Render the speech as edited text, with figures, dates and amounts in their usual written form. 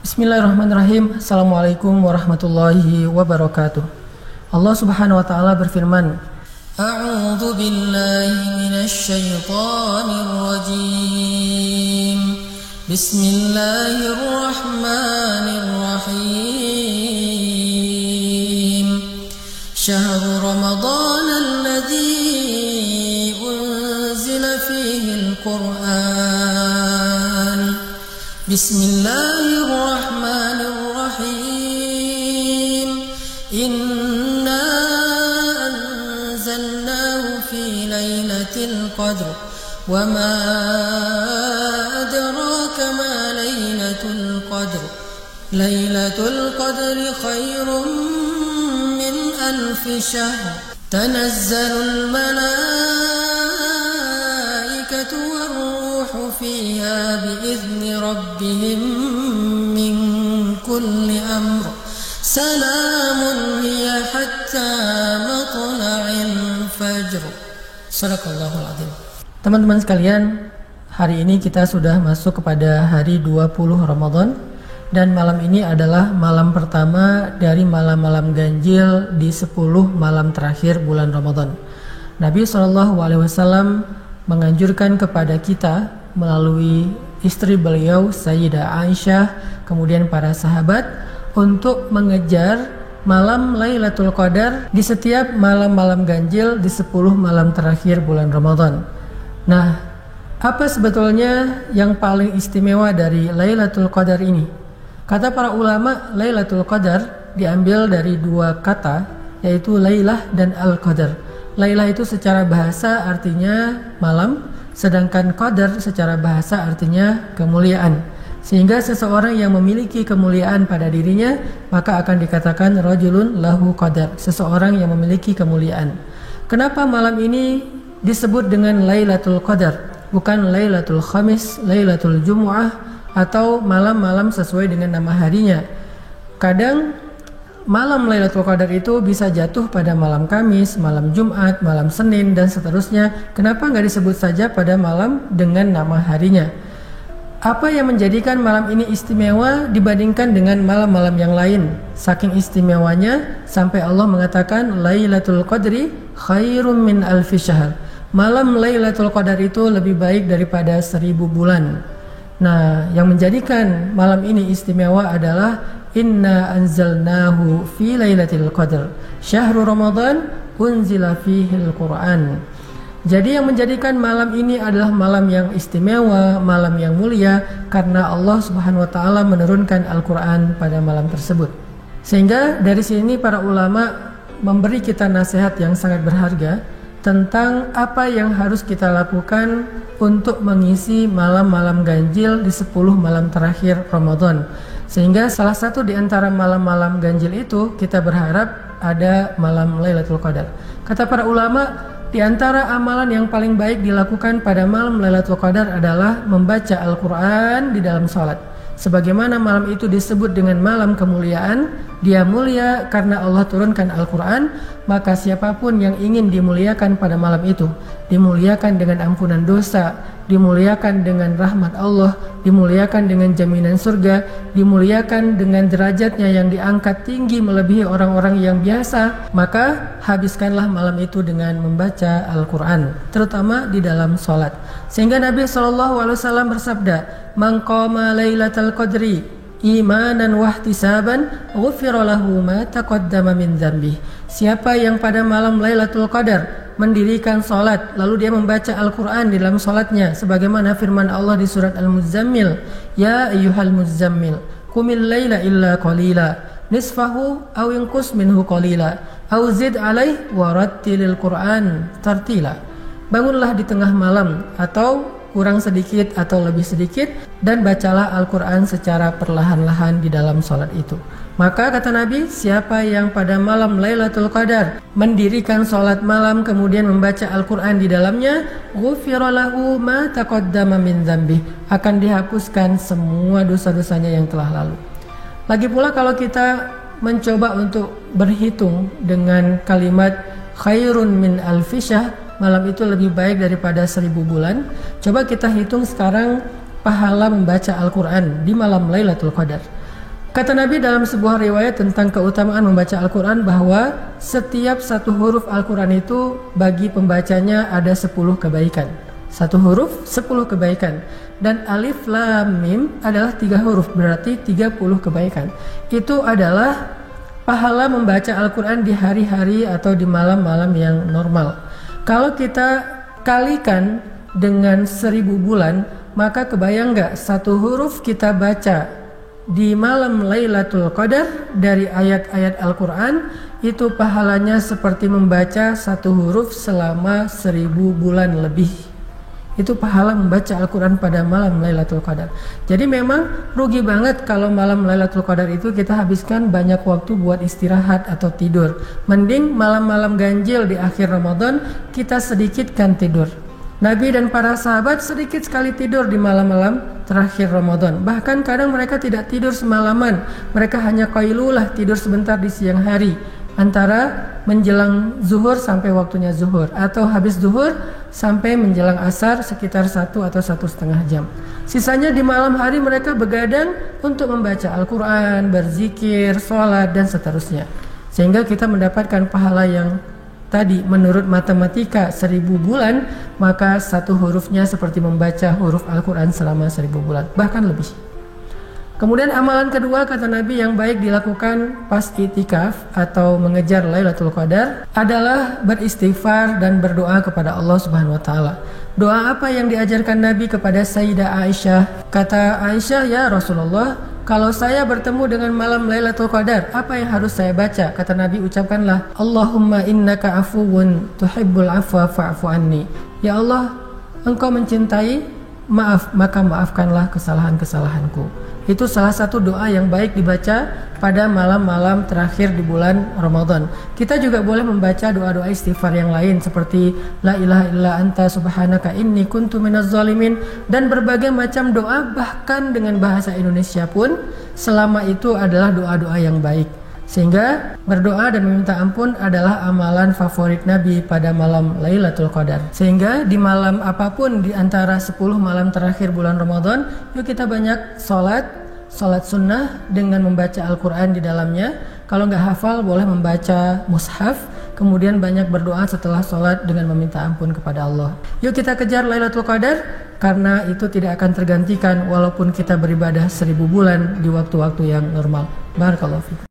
Bismillahirrahmanirrahim. Assalamualaikum warahmatullahi wabarakatuh. Allah Subhanahu wa taala berfirman, A'udzu billahi minasy syaithanir rajim. Bismillahirrahmanirrahim. Syahrul Ramadan alladzi unzila fihi al-Qur'an. Bismillahirrahmanirrahim. Inna anzalnahu fi lailatul qadr. Wa ma adraka ma lailatul qadr. Lailatul qadri khairum min alfi syahr. Tanazzalul malaikatu war-ruhu fiha bi'izni rabbihim min kulli amr. Salamun hiya hatta matla'il fajr. Shadaqallahul adzim. Teman-teman sekalian, hari ini kita sudah masuk kepada hari 20 Ramadan, dan malam ini adalah malam pertama dari malam-malam ganjil di 10 malam terakhir bulan Ramadan. Nabi SAW menganjurkan kepada kita melalui istri beliau Sayyidah Aisyah, kemudian para sahabat, untuk mengejar malam Lailatul Qadar di setiap malam-malam ganjil di 10 malam terakhir bulan Ramadan. Nah, apa sebetulnya yang paling istimewa dari Lailatul Qadar ini? Kata para ulama, Lailatul Qadar diambil dari dua kata, yaitu Lailah dan Al-Qadar. Lailah itu secara bahasa artinya malam, sedangkan Qadar secara bahasa artinya kemuliaan. Sehingga seseorang yang memiliki kemuliaan pada dirinya, maka akan dikatakan rajulun lahu qadar, seseorang yang memiliki kemuliaan. Kenapa malam ini disebut dengan Lailatul Qadar, bukan Lailatul Khamis, Lailatul Jumu'ah, atau malam-malam sesuai dengan nama harinya? Kadang malam Lailatul Qadar itu bisa jatuh pada malam Kamis, malam Jumat, malam Senin, dan seterusnya. Kenapa nggak disebut saja pada malam dengan nama harinya? Apa yang menjadikan malam ini istimewa dibandingkan dengan malam-malam yang lain? Saking istimewanya sampai Allah mengatakan Lailatul Qadri khairum min alfi syahr. Malam Lailatul Qadar itu lebih baik daripada 1000 bulan. Nah, yang menjadikan malam ini istimewa adalah Inna anzalnahu fi lailatul qadr. Syahrul Ramadan unzila fihil Qur'an. Jadi yang menjadikan malam ini adalah malam yang istimewa, malam yang mulia, karena Allah Subhanahu wa taala menurunkan Al-Qur'an pada malam tersebut. Sehingga dari sini para ulama memberi kita nasihat yang sangat berharga tentang apa yang harus kita lakukan untuk mengisi malam-malam ganjil di 10 malam terakhir Ramadan. Sehingga salah satu di antara malam-malam ganjil itu kita berharap ada malam Lailatul Qadar. Kata para ulama, di antara amalan yang paling baik dilakukan pada malam Lailatul Qadar adalah membaca Al-Quran di dalam salat. Sebagaimana malam itu disebut dengan malam kemuliaan, dia mulia karena Allah turunkan Al-Quran, maka siapapun yang ingin dimuliakan pada malam itu, dimuliakan dengan ampunan dosa, dimuliakan dengan rahmat Allah, dimuliakan dengan jaminan surga, dimuliakan dengan derajatnya yang diangkat tinggi melebihi orang-orang yang biasa, maka habiskanlah malam itu dengan membaca Al-Quran, terutama di dalam sholat. Sehingga Nabi SAW bersabda, "Man qama lailatal qadri imanan wahtisaban ghufira lahu ma taqaddama min dzambih." Siapa yang pada malam Lailatul Qadar mendirikan salat lalu dia membaca Al-Qur'an di dalam salatnya, sebagaimana firman Allah di surat Al-Muzammil, "Ya ayyuhal muzammil qumil laila illa qalila nisfahu aw inqus minhu qalila aw zid alaih warattilil Qur'an tartila." Bangunlah di tengah malam atau kurang sedikit atau lebih sedikit dan bacalah Al-Quran secara perlahan-lahan di dalam sholat itu. Maka kata Nabi, siapa yang pada malam Lailatul Qadar mendirikan sholat malam kemudian membaca Al-Quran di dalamnya, ghufira lahu ma taqaddama min dzambih, akan dihapuskan semua dosa-dosanya yang telah lalu. Lagi pula kalau kita mencoba untuk berhitung dengan kalimat khairun min alfi syahr, malam itu lebih baik daripada 1000 bulan. Coba kita hitung sekarang pahala membaca Al-Quran di malam Lailatul Qadar. Kata Nabi dalam sebuah riwayat tentang keutamaan membaca Al-Quran bahwa setiap satu huruf Al-Quran itu bagi pembacanya ada 10 kebaikan. Satu huruf 10 kebaikan. Dan alif lam mim adalah 3 huruf, berarti 30 kebaikan. Itu adalah pahala membaca Al-Quran di hari-hari atau di malam-malam yang normal. Kalau kita kalikan dengan 1000 bulan, maka kebayang gak satu huruf kita baca di malam Lailatul Qadar dari ayat-ayat Al-Quran itu pahalanya seperti membaca satu huruf selama 1000 bulan lebih. Itu pahala membaca Al-Quran pada malam Lailatul Qadar. Jadi memang rugi banget kalau malam Lailatul Qadar itu kita habiskan banyak waktu buat istirahat atau tidur. Mending malam-malam ganjil di akhir Ramadan kita sedikitkan tidur. Nabi dan para sahabat sedikit sekali tidur di malam-malam terakhir Ramadan. Bahkan kadang mereka tidak tidur semalaman. Mereka hanya qailulah, tidur sebentar di siang hari, antara menjelang zuhur sampai waktunya zuhur, atau habis zuhur sampai menjelang asar sekitar 1 atau 1,5 jam. Sisanya di malam hari mereka begadang untuk membaca Al-Quran, berzikir, sholat, dan seterusnya. Sehingga kita mendapatkan pahala yang tadi menurut matematika 1000 bulan, maka satu hurufnya seperti membaca huruf Al-Quran selama 1000 bulan, bahkan lebih. Kemudian amalan kedua kata Nabi yang baik dilakukan pas itikaf atau mengejar Lailatul Qadar adalah beristighfar dan berdoa kepada Allah Subhanahu wa taala. Doa apa yang diajarkan Nabi kepada Sayyidah Aisyah? Kata Aisyah, "Ya Rasulullah, kalau saya bertemu dengan malam Lailatul Qadar, apa yang harus saya baca?" Kata Nabi, ucapkanlah, "Allahumma innaka afuwun tuhibbul afwa fa'fu anni." Ya Allah, Engkau mencintai maaf, maka maafkanlah kesalahan-kesalahanku. Itu salah satu doa yang baik dibaca pada malam-malam terakhir di bulan Ramadan. Kita juga boleh membaca doa-doa istighfar yang lain seperti La ilaha illa anta subhanaka inni kuntu minaz zalimin, dan berbagai macam doa bahkan dengan bahasa Indonesia pun selama itu adalah doa-doa yang baik. Sehingga berdoa dan meminta ampun adalah amalan favorit Nabi pada malam Lailatul Qadar. Sehingga di malam apapun di antara 10 malam terakhir bulan Ramadan, yuk kita banyak sholat sunnah dengan membaca Al-Quran di dalamnya. Kalau nggak hafal boleh membaca mushaf. Kemudian banyak berdoa setelah sholat dengan meminta ampun kepada Allah. Yuk kita kejar Lailatul Qadar, karena itu tidak akan tergantikan walaupun kita beribadah 1000 bulan di waktu-waktu yang normal. Barakallahu fiik.